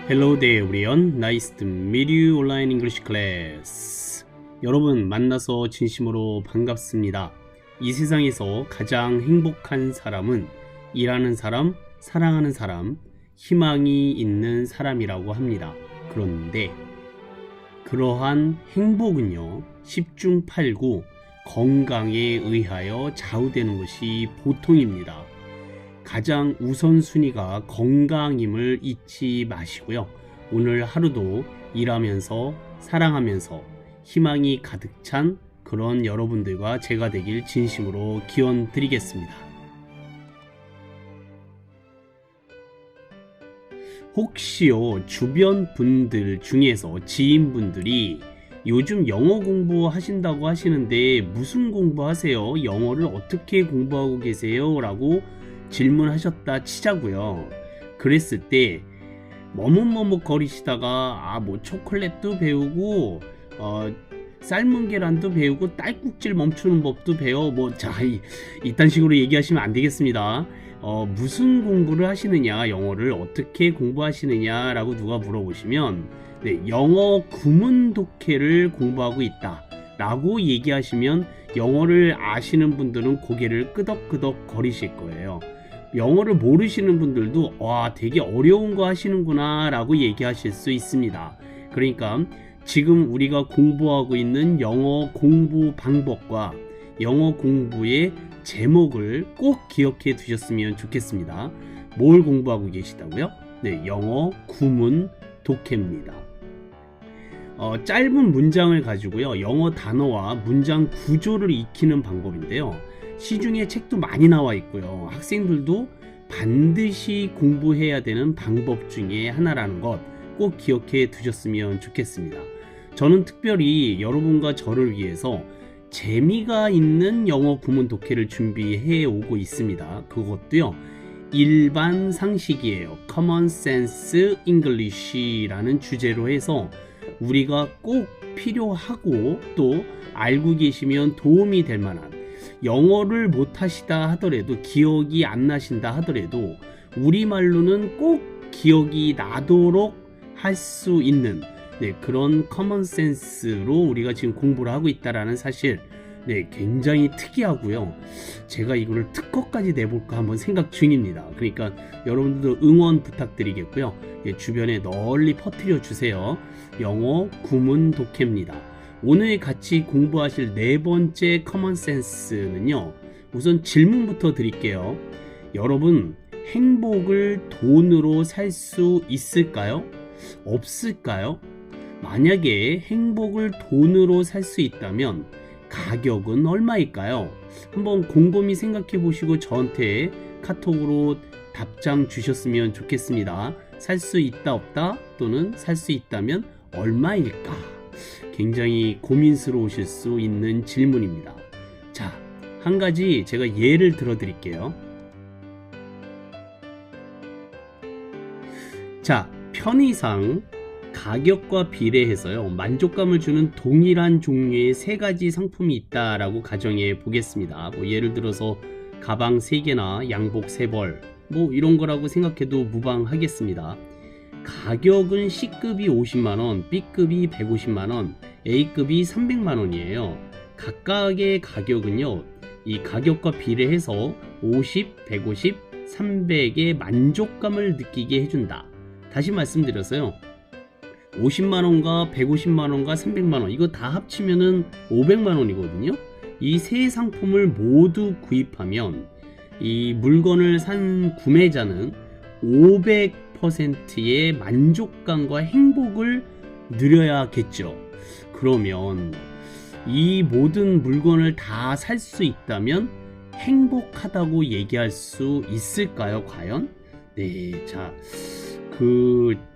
Hello there everyone. Nice to meet you online English class. 여러분 만나서 진심으로 반갑습니다. 이 세상에서 가장 행복한 사람은 일하는 사람, 사랑하는 사람, 희망이 있는 사람이라고 합니다. 그런데 그러한 행복은요, 10중 8구 건강에 의하여 좌우되는 것이 보통입니다. 가장 우선순위가 건강임을 잊지 마시고요. 오늘 하루도 일하면서 사랑하면서 희망이 가득 찬 그런 여러분들과 제가 되길 진심으로 기원 드리겠습니다. 혹시요, 주변 분들 중에서 지인분들이 요즘 영어 공부하신다고 하시는데 무슨 공부하세요? 영어를 어떻게 공부하고 계세요? 라고 질문하셨다 치자고요. 그랬을 때 머뭇머뭇 거리시다가 뭐 초콜릿도 배우고 삶은 계란도 배우고 딸꾹질 멈추는 법도 배워 이딴 식으로 얘기하시면 안 되겠습니다. 무슨 공부를 하시느냐, 영어를 어떻게 공부하시느냐 라고 누가 물어보시면 영어 구문 독해를 공부하고 있다 라고 얘기하시면 영어를 아시는 분들은 고개를 끄덕끄덕 거리실 거예요. 영어를 모르시는 분들도 되게 어려운 거 하시는구나 라고 얘기하실 수 있습니다. 그러니까 지금 우리가 공부하고 있는 영어 공부 방법과 영어 공부의 제목을 꼭 기억해 두셨으면 좋겠습니다. 뭘 공부하고 계시다고요? 영어 구문 독해입니다. 짧은 문장을 가지고요, 영어 단어와 문장 구조를 익히는 방법인데요. 시중에 책도 많이 나와 있고요. 학생들도 반드시 공부해야 되는 방법 중에 하나라는 것 꼭 기억해 두셨으면 좋겠습니다. 저는 특별히 여러분과 저를 위해서 재미가 있는 영어 구문 독해를 준비해 오고 있습니다. 그것도요, 일반 상식이에요. Common Sense English라는 주제로 해서 우리가 꼭 필요하고 또 알고 계시면 도움이 될 만한, 영어를 못하시다 하더라도, 기억이 안 나신다 하더라도 우리말로는 꼭 기억이 나도록 할 수 있는 그런 커먼센스로 우리가 지금 공부를 하고 있다는 사실, 굉장히 특이하고요. 제가 이거를 특허까지 내볼까 한번 생각 중입니다. 그러니까 여러분들도 응원 부탁드리겠고요. 주변에 널리 퍼뜨려 주세요. 영어 구문 독해입니다. 오늘 같이 공부하실 네 번째 커먼센스는요, 우선 질문부터 드릴게요. 여러분, 행복을 돈으로 살 수 있을까요? 없을까요? 만약에 행복을 돈으로 살 수 있다면 가격은 얼마일까요? 한번 곰곰이 생각해 보시고 저한테 카톡으로 답장 주셨으면 좋겠습니다. 살 수 있다 없다, 또는 살 수 있다면 얼마일까? 굉장히 고민스러우실 수 있는 질문입니다. 자, 한 가지 제가 예를 들어 드릴게요. 자, 편의상 가격과 비례해서요, 만족감을 주는 동일한 종류의 세 가지 상품이 있다라고 가정해 보겠습니다. 예를 들어서 가방 3개나 양복 3벌, 이런 거라고 생각해도 무방하겠습니다. 가격은 C급이 50만원, B급이 150만원, A급이 300만원이에요. 각각의 가격은요, 이 가격과 비례해서 50, 150, 300의 만족감을 느끼게 해준다. 다시 말씀드렸어요. 50만원과 150만원과 300만원, 이거 다 합치면은 500만원이거든요. 이 세 상품을 모두 구입하면 이 물건을 산 구매자는 500%의 만족감과 행복을 누려야겠죠. 그러면 이 모든 물건을 다 살 수 있다면 행복하다고 얘기할 수 있을까요, 과연? 자,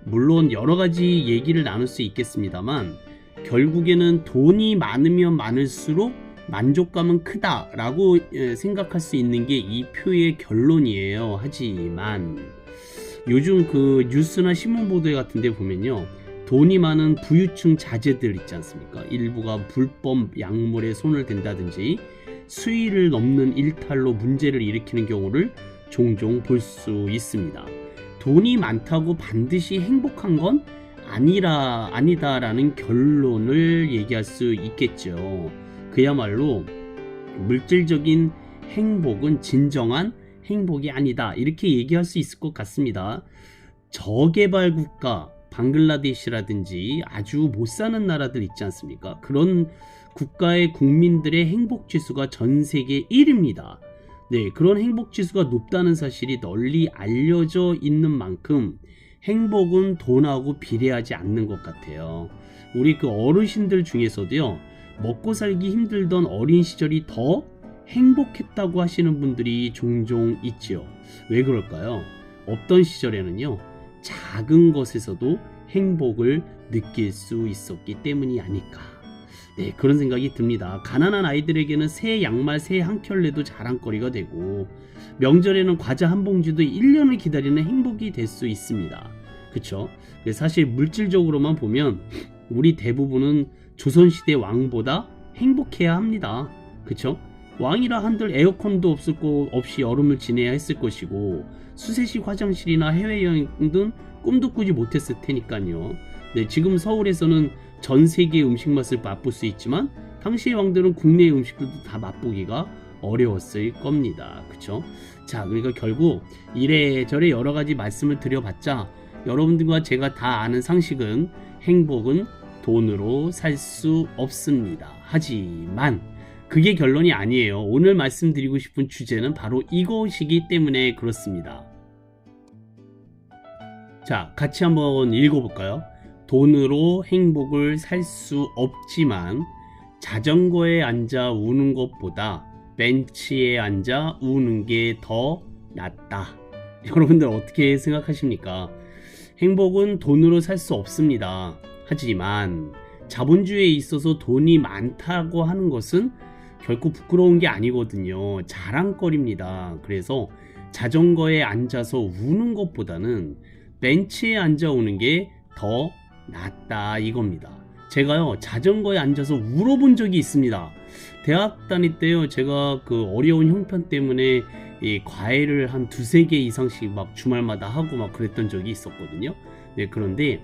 물론 여러 가지 얘기를 나눌 수 있겠습니다만, 결국에는 돈이 많으면 많을수록 만족감은 크다라고 생각할 수 있는 게 이 표의 결론이에요. 하지만 요즘 뉴스나 신문 보도 같은 데 보면요, 돈이 많은 부유층 자제들 있지 않습니까? 일부가 불법 약물에 손을 댄다든지 수위를 넘는 일탈로 문제를 일으키는 경우를 종종 볼 수 있습니다. 돈이 많다고 반드시 행복한 건 아니다라는 결론을 얘기할 수 있겠죠. 그야말로 물질적인 행복은 진정한 행복이 아니다, 이렇게 얘기할 수 있을 것 같습니다. 저개발 국가 방글라데시라든지 아주 못 사는 나라들 있지 않습니까? 그런 국가의 국민들의 행복 지수가 전 세계 1위입니다. 네, 그런 행복 지수가 높다는 사실이 널리 알려져 있는 만큼 행복은 돈하고 비례하지 않는 것 같아요. 우리 그 어르신들 중에서도요, 먹고 살기 힘들던 어린 시절이 더 행복했다고 하시는 분들이 종종 있지요. 왜 그럴까요? 없던 시절에는요, 작은 것에서도 행복을 느낄 수 있었기 때문이 아닐까. 네, 그런 생각이 듭니다. 가난한 아이들에게는 새 양말 새 한 켤레도 자랑거리가 되고, 명절에는 과자 한 봉지도 1년을 기다리는 행복이 될 수 있습니다. 그쵸? 사실 물질적으로만 보면 우리 대부분은 조선시대 왕보다 행복해야 합니다. 그쵸? 왕이라 한들 에어컨도 없이 여름을 지내야 했을 것이고, 수세식 화장실이나 해외여행 등 꿈도 꾸지 못했을 테니까요. 네, 지금 서울에서는 전 세계의 음식 맛을 맛볼 수 있지만 당시의 왕들은 국내 음식들도 다 맛보기가 어려웠을 겁니다. 그쵸? 자, 그러니까 결국 이래저래 여러 가지 말씀을 드려봤자 여러분들과 제가 다 아는 상식은 행복은 돈으로 살 수 없습니다. 하지만 그게 결론이 아니에요. 오늘 말씀드리고 싶은 주제는 바로 이것이기 때문에 그렇습니다. 자, 같이 한번 읽어볼까요? 돈으로 행복을 살 수 없지만 자전거에 앉아 우는 것보다 벤치에 앉아 우는 게 더 낫다. 여러분들 어떻게 생각하십니까? 행복은 돈으로 살 수 없습니다. 하지만 자본주의에 있어서 돈이 많다고 하는 것은 결코 부끄러운 게 아니거든요. 자랑거리입니다. 그래서 자전거에 앉아서 우는 것보다는 벤치에 앉아 우는 게 더 낫다, 이겁니다. 제가요, 자전거에 앉아서 울어본 적이 있습니다. 대학 다닐 때요, 제가 그 어려운 형편 때문에 이 과외를 한 두세 개 이상씩 막 주말마다 하고 막 그랬던 적이 있었거든요. 네, 그런데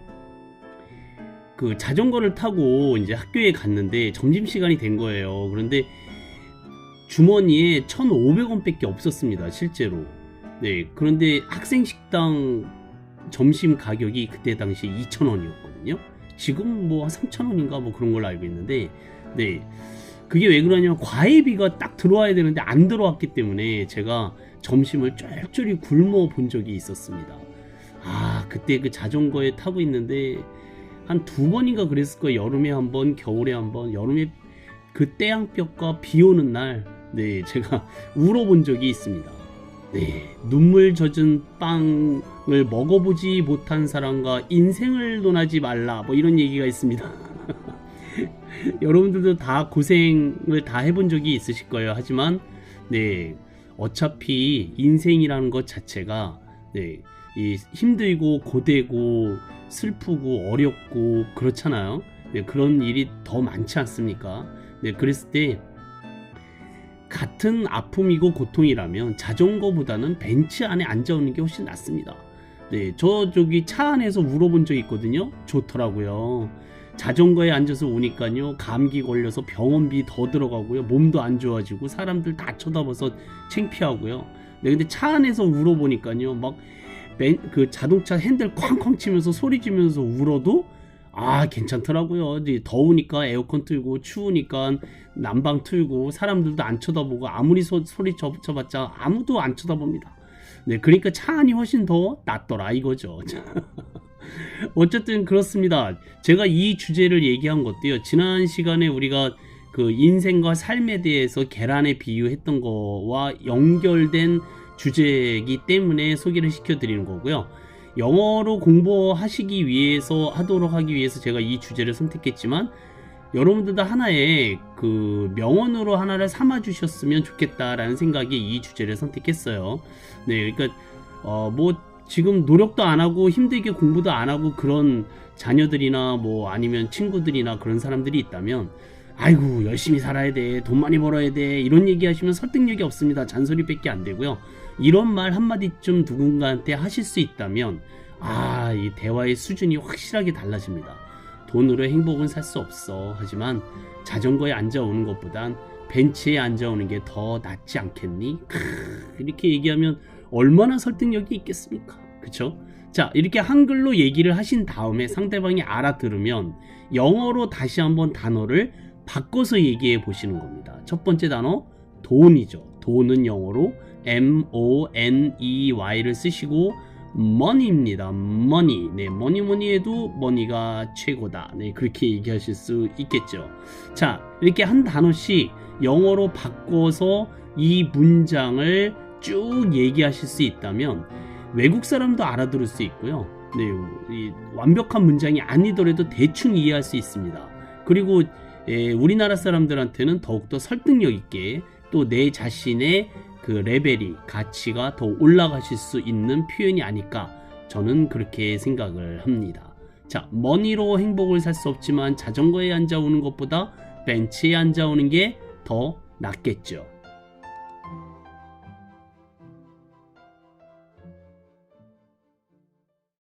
그 자전거를 타고 이제 학교에 갔는데 점심시간이 된 거예요. 그런데 주머니에 1,500원 밖에 없었습니다, 실제로. 네, 그런데 학생 식당 점심 가격이 그때 당시 2,000원이었거든요. 지금 뭐 3,000원인가 뭐 그런 걸로 알고 있는데, 네, 그게 왜 그러냐면 과외비가 딱 들어와야 되는데 안 들어왔기 때문에 제가 점심을 쫄쫄이 굶어 본 적이 있었습니다. 아, 그때 그 자전거에 타고 있는데 한 2번인가 그랬을 거예요. 여름에 한 번, 겨울에 한 번. 여름에 그 태양볕과 비 오는 날, 네, 제가 울어본 적이 있습니다. 네, 눈물 젖은 빵을 먹어보지 못한 사람과 인생을 논하지 말라, 뭐 이런 얘기가 있습니다. 여러분들도 다 고생을 다 해본 적이 있으실 거예요. 하지만 네, 어차피 인생이라는 것 자체가 네, 이 힘들고 고되고 슬프고 어렵고 그렇잖아요. 네, 그런 일이 더 많지 않습니까? 네, 그랬을 때 같은 아픔이고 고통이라면 자전거보다는 벤치 안에 앉아오는 게 훨씬 낫습니다. 네, 저기 차 안에서 울어본 적 있거든요. 좋더라고요. 자전거에 앉아서 우니까요, 감기 걸려서 병원비 더 들어가고요, 몸도 안 좋아지고 사람들 다 쳐다봐서 창피하고요. 네, 근데 차 안에서 울어보니까요, 막 그 자동차 핸들 쾅쾅 치면서 소리 지면서 울어도 괜찮더라고요. 이제 더우니까 에어컨 틀고, 추우니까 난방 틀고, 사람들도 안 쳐다보고, 아무리 소리 쳐봤자 아무도 안 쳐다봅니다. 네, 그러니까 차 안이 훨씬 더 낫더라, 이거죠. 어쨌든 그렇습니다. 제가 이 주제를 얘기한 것도요, 지난 시간에 우리가 그 인생과 삶에 대해서 계란에 비유했던 거와 연결된 주제이기 때문에 소개를 시켜드리는 거고요. 영어로 공부하시기 위해서 하도록 하기 위해서 제가 이 주제를 선택했지만, 여러분들도 하나의 그 명언으로 하나를 삼아 주셨으면 좋겠다라는 생각에 이 주제를 선택했어요. 네, 그러니까 뭐 지금 노력도 안 하고 힘들게 공부도 안 하고 그런 자녀들이나 뭐 아니면 친구들이나 그런 사람들이 있다면, 아이고 열심히 살아야 돼, 돈 많이 벌어야 돼, 이런 얘기 하시면 설득력이 없습니다. 잔소리밖에 안 되고요. 이런 말 한마디쯤 누군가한테 하실 수 있다면 이 대화의 수준이 확실하게 달라집니다. 돈으로 행복은 살 수 없어. 하지만 자전거에 앉아오는 것보단 벤치에 앉아오는 게 더 낫지 않겠니? 이렇게 얘기하면 얼마나 설득력이 있겠습니까? 그쵸? 자, 이렇게 한글로 얘기를 하신 다음에 상대방이 알아들으면 영어로 다시 한번 단어를 바꿔서 얘기해 보시는 겁니다. 첫 번째 단어 돈이죠. 돈은 영어로 money를 쓰시고 money입니다. money. 네, 뭐니 해도 money가 최고다. 네, 그렇게 얘기하실 수 있겠죠. 자, 이렇게 한 단어씩 영어로 바꿔서 이 문장을 쭉 얘기하실 수 있다면 외국 사람도 알아들을 수 있고요. 네, 이 완벽한 문장이 아니더라도 대충 이해할 수 있습니다. 그리고 우리나라 사람들한테는 더욱더 설득력 있게 또 내 자신의 그 레벨이 가치가 더 올라가실 수 있는 표현이 아닐까, 저는 그렇게 생각을 합니다. 자, 머니로 행복을 살 수 없지만 자전거에 앉아오는 것보다 벤치에 앉아오는 게 더 낫겠죠.